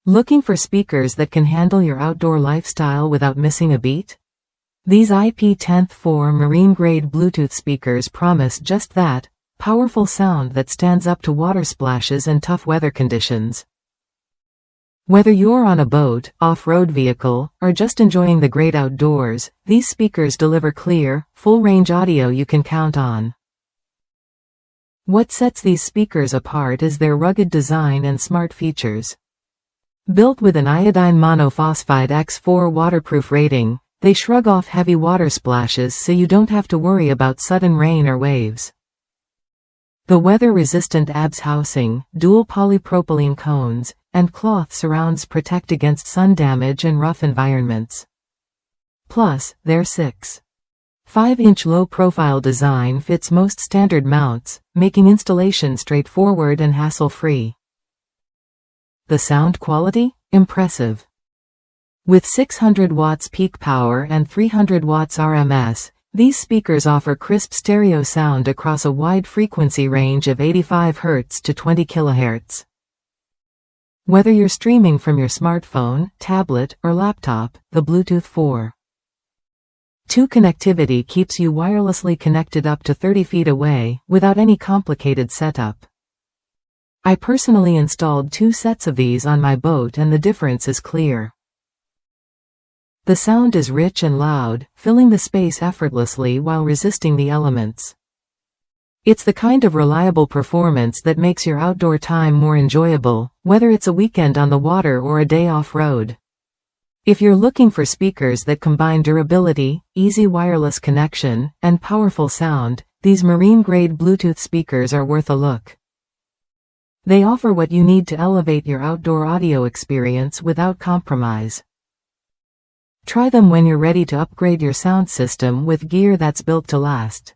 Looking for speakers that can handle your outdoor lifestyle without missing a beat? These IP-X4 marine-grade Bluetooth speakers promise just that, powerful sound that stands up to water splashes and tough weather conditions. Whether you're on a boat, off-road vehicle, or just enjoying the great outdoors, these speakers deliver clear, full-range audio you can count on. What sets these speakers apart is their rugged design and smart features. Built with an iodine monophosphide X4 waterproof rating, they shrug off heavy water splashes so you don't have to worry about sudden rain or waves. The weather-resistant ABS housing, dual polypropylene cones, and cloth surrounds protect against sun damage and rough environments. Plus, their 6.5-inch low-profile design fits most standard mounts, making installation straightforward and hassle-free. The sound quality? Impressive. With 600 watts peak power and 300 watts RMS, these speakers offer crisp stereo sound across a wide frequency range of 85 Hz to 20 kHz. Whether you're streaming from your smartphone, tablet, or laptop, the Bluetooth 4.2 connectivity keeps you wirelessly connected up to 30 feet away, without any complicated setup. I personally installed 2 sets of these on my boat and the difference is clear. The sound is rich and loud, filling the space effortlessly while resisting the elements. It's the kind of reliable performance that makes your outdoor time more enjoyable, whether it's a weekend on the water or a day off-road. If you're looking for speakers that combine durability, easy wireless connection, and powerful sound, these marine-grade Bluetooth speakers are worth a look. They offer what you need to elevate your outdoor audio experience without compromise. Try them when you're ready to upgrade your sound system with gear that's built to last.